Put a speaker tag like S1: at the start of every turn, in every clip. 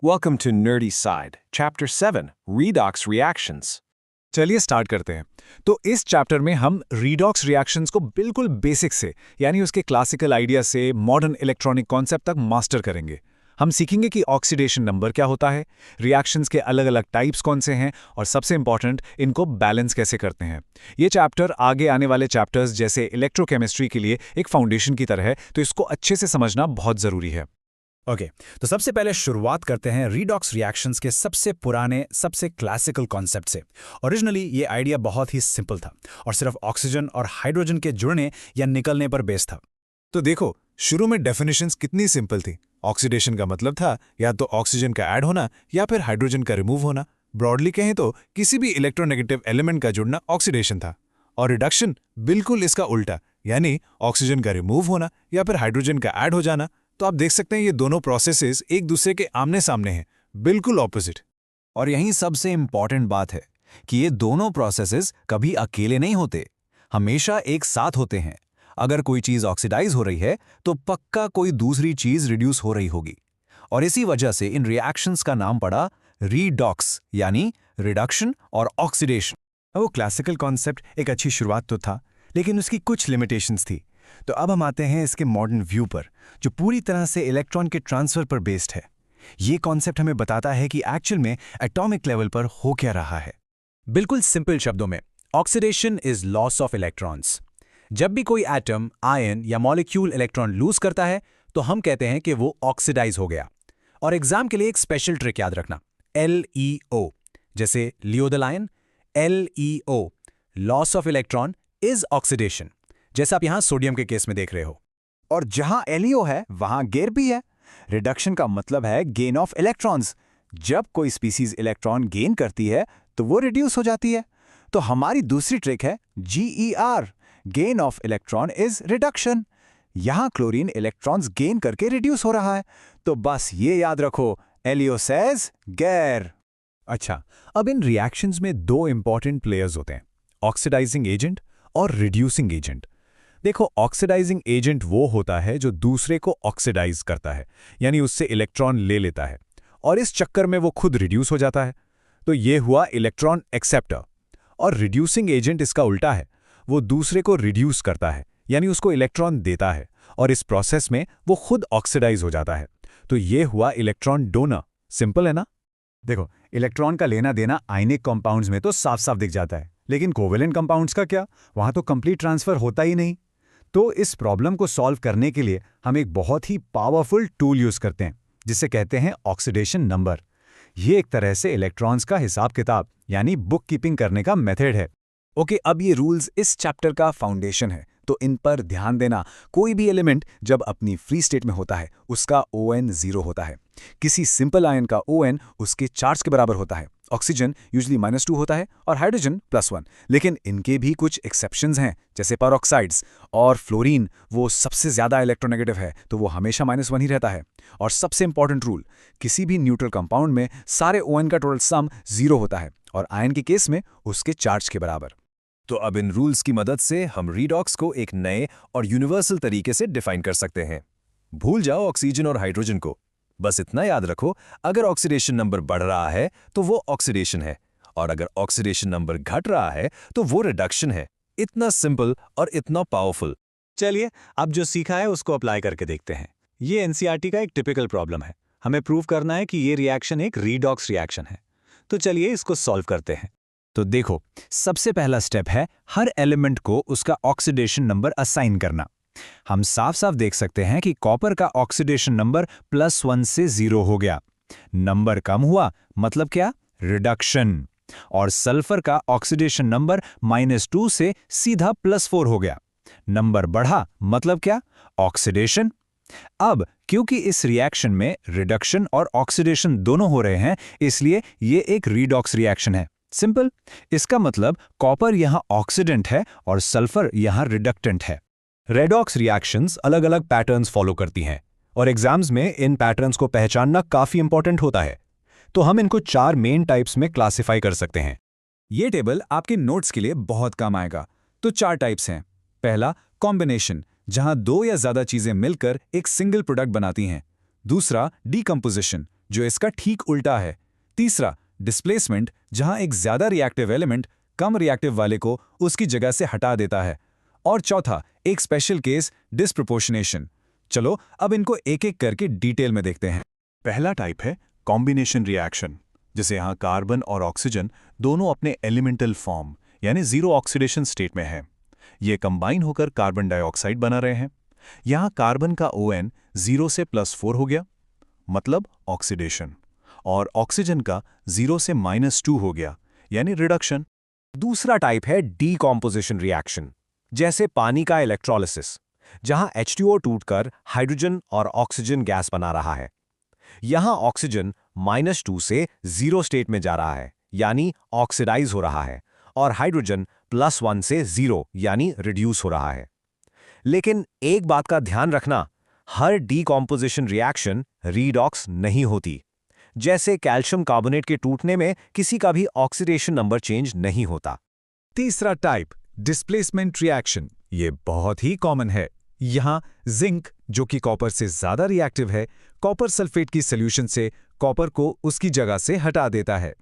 S1: Welcome to Nerdy Side, Chapter 7, Redox Reactions.
S2: चलिए start करते हैं। तो इस चैप्टर में हम रीडॉक्स रिएक्शंस को बिल्कुल बेसिक से यानी उसके क्लासिकल आइडिया से मॉडर्न इलेक्ट्रॉनिक कॉन्सेप्ट तक मास्टर करेंगे। हम सीखेंगे कि ऑक्सीडेशन नंबर क्या होता है, रिएक्शंस के अलग अलग टाइप्स कौन से हैं और सबसे इंपॉर्टेंट इनको बैलेंस कैसे करते हैं। ये चैप्टर आगे आने वाले चैप्टर्स जैसे इलेक्ट्रोकेमिस्ट्री के लिए एक फाउंडेशन की तरह है, तो इसको अच्छे से समझना बहुत ज़रूरी है।
S3: ओके, तो सबसे पहले शुरुआत करते हैं रीडॉक्स रिएक्शंस के सबसे पुराने, सबसे क्लासिकल कॉन्सेप्ट से। ओरिजिनली ये आइडिया बहुत ही सिंपल था और सिर्फ ऑक्सीजन और हाइड्रोजन के जुड़ने या निकलने पर बेस्ड था।
S2: तो देखो, शुरू में डेफिनेशंस कितनी सिंपल थी। ऑक्सीडेशन का मतलब था या तो ऑक्सीजन का ऐड होना या फिर हाइड्रोजन का रिमूव होना। ब्रॉडली कहें तो किसी भी इलेक्ट्रोनेगेटिव एलिमेंट का जुड़ना ऑक्सीडेशन था। और रिडक्शन बिल्कुल इसका उल्टा, यानी ऑक्सीजन का रिमूव होना या फिर हाइड्रोजन का ऐड हो जाना। तो आप देख सकते हैं ये दोनों प्रोसेसेस एक दूसरे के आमने सामने हैं, बिल्कुल ऑपोजिट।
S4: और यही सबसे इंपॉर्टेंट बात है कि ये दोनों प्रोसेसेस कभी अकेले नहीं होते, हमेशा एक साथ होते हैं। अगर कोई चीज़ ऑक्सीडाइज हो रही है तो पक्का कोई दूसरी चीज़ रिड्यूस हो रही होगी। और इसी वजह से इन रिएक्शंस का नाम पड़ा रीडॉक्स, यानी रिडक्शन और ऑक्सीडेशन।
S3: वो क्लासिकल कॉन्सेप्ट एक अच्छी शुरुआत तो था, लेकिन उसकी कुछ लिमिटेशंस थी। तो अब हम आते हैं इसके मॉडर्न व्यू पर, जो पूरी तरह से इलेक्ट्रॉन के ट्रांसफर पर बेस्ड है। ये कॉन्सेप्ट हमें बताता है कि एक्चुअल में एटॉमिक लेवल पर हो क्या रहा है।
S4: बिल्कुल सिंपल शब्दों में, oxidation is loss of electrons. जब भी कोई एटम, आयन या मॉलिक्यूल इलेक्ट्रॉन लूज करता है तो हम कहते हैं कि वो ऑक्सीडाइज हो गया। और एग्जाम के लिए एक स्पेशल ट्रिक याद रखना, LEO, जैसे Leo the lion. LEO, loss of electron is oxidation, जैसा आप यहां सोडियम के केस में देख रहे हो।
S3: और जहां LEO है वहां गेन भी है। रिडक्शन का मतलब है गेन ऑफ इलेक्ट्रॉन्स। जब कोई स्पीसीज इलेक्ट्रॉन गेन करती है तो वो रिड्यूस हो जाती है। तो हमारी दूसरी ट्रिक है GER, gain of electron is reduction. यहां क्लोरीन इलेक्ट्रॉन्स गेन करके रिड्यूस हो रहा है। तो बस ये याद रखो, LEO सेज गैर।
S2: अच्छा, अब इन रिएक्शंस में दो इंपॉर्टेंट प्लेयर्स होते हैं, ऑक्सीडाइजिंग एजेंट और रिड्यूसिंग एजेंट। देखो, ऑक्सीडाइजिंग एजेंट वो होता है जो दूसरे को ऑक्सीडाइज करता है, यानी उससे इलेक्ट्रॉन ले लेता है और इस चक्कर में वो खुद रिड्यूस हो जाता है। तो ये हुआ इलेक्ट्रॉन एक्सेप्टर। और रिड्यूसिंग एजेंट इसका उल्टा है, वो दूसरे को रिड्यूस करता है, यानी उसको इलेक्ट्रॉन देता है और इस प्रोसेस में वो खुद ऑक्सीडाइज हो जाता है। तो ये हुआ इलेक्ट्रॉन डोनर। सिंपल है ना?
S3: देखो, इलेक्ट्रॉन का लेना देना आयनिक कंपाउंड्स में तो साफ साफ दिख जाता है, लेकिन कोवेलेंट कंपाउंड्स का क्या? वहां तो कंप्लीट ट्रांसफर होता ही नहीं। तो इस प्रॉब्लम को सॉल्व करने के लिए हम एक बहुत ही पावरफुल टूल यूज करते हैं, जिसे कहते हैं ऑक्सीडेशन नंबर। ये एक तरह से इलेक्ट्रॉन्स का हिसाब किताब यानी बुक कीपिंग करने का मेथड है।
S2: ओके, अब ये रूल्स इस चैप्टर का फाउंडेशन है, तो इन पर ध्यान देना। कोई भी एलिमेंट जब अपनी फ्री स्टेट में होता है उसका ON 0 होता है। किसी सिंपल आयन का ON उसके चार्ज के बराबर होता है। ऑक्सीजन यूजली -2 होता है और हाइड्रोजन +1। लेकिन इनके भी कुछ एक्सेप्शंस हैं, जैसे पेरोक्साइड्स और फ्लोरीन। वो सबसे ज़्यादा इलेक्ट्रोनेगेटिव है, तो वो हमेशा -1 ही रहता है। और सबसे इंपॉर्टेंट रूल, किसी भी न्यूट्रल कंपाउंड में सारे ON का टोटल सम 0 होता है और आयन के केस में उसके चार्ज के बराबर।
S1: तो अब इन रूल्स की मदद से हम रीडॉक्स को एक नए और यूनिवर्सल तरीके से डिफाइन कर सकते हैं। भूल जाओ ऑक्सीजन और हाइड्रोजन को, बस इतना याद रखो, अगर ऑक्सीडेशन नंबर बढ़ रहा है तो वो ऑक्सीडेशन है, और अगर ऑक्सीडेशन नंबर घट रहा है तो वो रिडक्शन है। इतना सिंपल और इतना पावरफुल।
S3: चलिए, अब जो सीखा है उसको अप्लाई करके देखते हैं। ये NCERT का एक टिपिकल प्रॉब्लम है। हमें प्रूव करना है कि ये रिएक्शन एक रीडॉक्स रिएक्शन है। तो चलिए इसको सॉल्व करते हैं।
S4: तो देखो, सबसे पहला स्टेप है हर एलिमेंट को उसका ऑक्सीडेशन नंबर असाइन करना। हम साफ साफ देख सकते हैं कि कॉपर का ऑक्सीडेशन नंबर +1 से 0 हो गया। नंबर कम हुआ मतलब क्या? रिडक्शन। और सल्फर का ऑक्सीडेशन नंबर -2 से सीधा +4 हो गया। नंबर बढ़ा मतलब क्या? ऑक्सीडेशन। अब क्योंकि इस रिएक्शन में रिडक्शन और ऑक्सीडेशन दोनों हो रहे हैं, इसलिए ये एक रीडॉक्स रिएक्शन है। सिंपल। इसका मतलब कॉपर यहां ऑक्सीडेंट है और सल्फर यहां रिडक्टेंट है।
S2: रेडॉक्स रिएक्शंस अलग अलग पैटर्न्स फॉलो करती हैं और एग्जाम्स में इन पैटर्न्स को पहचानना काफी इंपॉर्टेंट होता है। तो हम इनको 4 मेन टाइप्स में क्लासिफाई कर सकते हैं। ये टेबल आपके नोट्स के लिए बहुत काम आएगा। तो 4 टाइप्स हैं। पहला, कॉम्बिनेशन, जहां 2 या ज्यादा चीजें मिलकर एक सिंगल प्रोडक्ट बनाती हैं। दूसरा, डीकंपोजिशन, जो इसका ठीक उल्टा है। तीसरा, डिस्प्लेसमेंट, जहां एक ज्यादा रिएक्टिव एलिमेंट कम रिएक्टिव वाले को उसकी जगह से हटा देता है। और चौथा, एक स्पेशल केस, डिस्प्रोपोर्शनेशन। चलो अब इनको एक एक करके डिटेल में देखते हैं।
S3: पहला टाइप है कॉम्बिनेशन रिएक्शन, जिसे यहाँ कार्बन और ऑक्सीजन दोनों अपने एलिमेंटल फॉर्म यानी जीरो ऑक्सीडेशन स्टेट में हैं। ये कंबाइन होकर कार्बन डाइऑक्साइड बना रहे हैं। यहाँ कार्बन का ON 0 से +4 हो गया, मतलब ऑक्सीडेशन, और ऑक्सीजन का 0 से -2 हो गया, यानी रिडक्शन।
S4: दूसरा टाइप है डीकॉम्पोजिशन रिएक्शन, जैसे पानी का इलेक्ट्रोलिसिस, जहां H2O टूटकर हाइड्रोजन और ऑक्सीजन गैस बना रहा है। यहां ऑक्सीजन -2 से 0 स्टेट में जा रहा है, यानी ऑक्सीडाइज हो रहा है, और हाइड्रोजन +1 से 0 यानी रिड्यूस हो रहा है। लेकिन एक बात का ध्यान रखना, हर डीकॉम्पोजिशन रिएक्शन रीडॉक्स नहीं होती। जैसे कैल्शियम कार्बोनेट के टूटने में किसी का भी ऑक्सीडेशन नंबर चेंज नहीं होता।
S2: तीसरा टाइप, डिस्प्लेसमेंट रिएक्शन, ये बहुत ही कॉमन है। यहां जिंक, जो कि कॉपर से ज्यादा रिएक्टिव है, कॉपर सल्फेट की सॉल्यूशन से कॉपर को उसकी जगह से हटा देता है।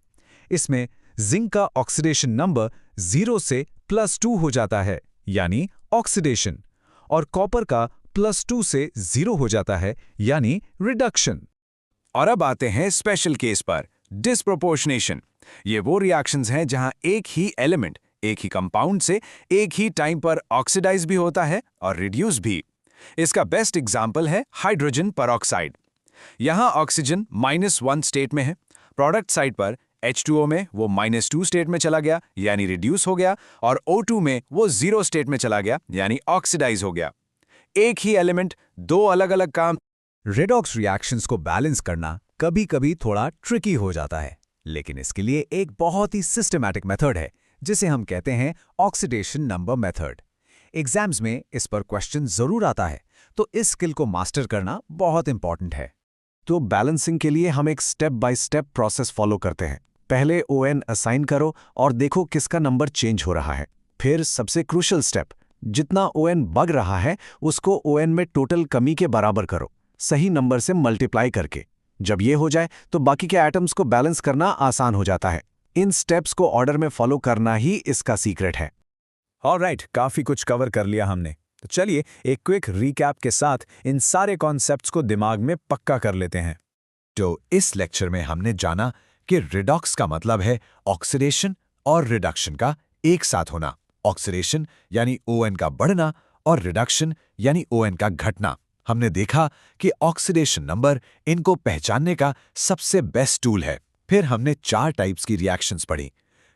S2: इसमें जिंक का ऑक्सीडेशन नंबर 0 से +2 हो जाता है, यानी ऑक्सीडेशन, और कॉपर का +2 से 0 हो जाता है, यानी रिडक्शन।
S1: और अब आते हैं स्पेशल केस पर, डिस्प्रोपोर्शनेशन। ये वो रिएक्शंस हैं जहां एक ही एलिमेंट एक ही कंपाउंड से एक ही टाइम पर ऑक्सीडाइज भी होता है और रिड्यूस भी। इसका बेस्ट एग्जाम्पल है हाइड्रोजन परऑक्साइड। यहां ऑक्सीजन -1 स्टेट में है, प्रोडक्ट साइड पर H2O में वो -2 स्टेट में चला गया, यानी रिड्यूस हो गया, और O2 में वो 0 स्टेट में चला गया, यानी ऑक्सीडाइज हो गया। एक ही एलिमेंट, दो अलग अलग काम।
S2: रेडॉक्स रिएक्शंस को बैलेंस करना कभी-कभी थोड़ा ट्रिकी हो जाता है, लेकिन इसके लिए एक बहुत ही सिस्टमैटिक मेथड है, जिसे हम कहते हैं ऑक्सीडेशन नंबर मेथड। एग्जाम्स में इस पर क्वेश्चन जरूर आता है, तो इस स्किल को मास्टर करना बहुत इंपॉर्टेंट है।
S1: तो बैलेंसिंग के लिए हम एक step by step process follow करते हैं। पहले ON असाइन करो और देखो किसका नंबर चेंज हो रहा है। फिर सबसे क्रूशियल स्टेप, जितना ON बढ़ रहा है उसको ON में टोटल कमी के बराबर करो, सही नंबर से मल्टीप्लाई करके। जब ये हो जाए तो बाकी के एटम्स को बैलेंस करना आसान हो जाता है। इन स्टेप्स को ऑर्डर में फॉलो करना ही इसका सीक्रेट है।
S2: ऑलराइट, काफी कुछ कवर कर लिया हमने, तो चलिए एक क्विक रीकैप के साथ इन सारे कॉन्सेप्ट्स को दिमाग में पक्का कर लेते हैं। तो इस लेक्चर में हमने जाना कि रिडॉक्स का मतलब है ऑक्सीडेशन और रिडक्शन का एक साथ होना। ऑक्सीडेशन यानी ON का बढ़ना और रिडक्शन यानी ON का घटना। हमने देखा कि ऑक्सीडेशन नंबर इनको पहचानने का सबसे बेस्ट टूल है। फिर हमने 4 टाइप्स की रिएक्शंस पढ़ी: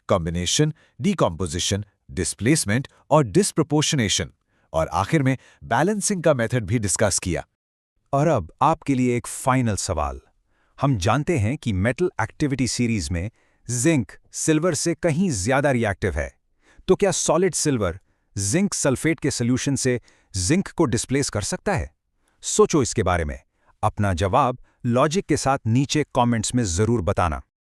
S2: कॉम्बिनेशन, डीकॉम्पोजिशन, डिस्प्लेसमेंट और डिस्प्रोपोर्शनेशन, और आखिर में बैलेंसिंग का मेथड भी डिस्कस किया।
S4: और अब आपके लिए एक फाइनल सवाल। हम जानते हैं कि मेटल एक्टिविटी सीरीज में जिंक सिल्वर से कहीं ज्यादा रिएक्टिव है, तो क्या सॉलिड सिल्वर जिंक सल्फेट के सॉल्यूशन से जिंक को डिस्प्लेस कर सकता है? सोचो इसके बारे में। अपना जवाब लॉजिक के साथ नीचे कमेंट्स में जरूर बताना।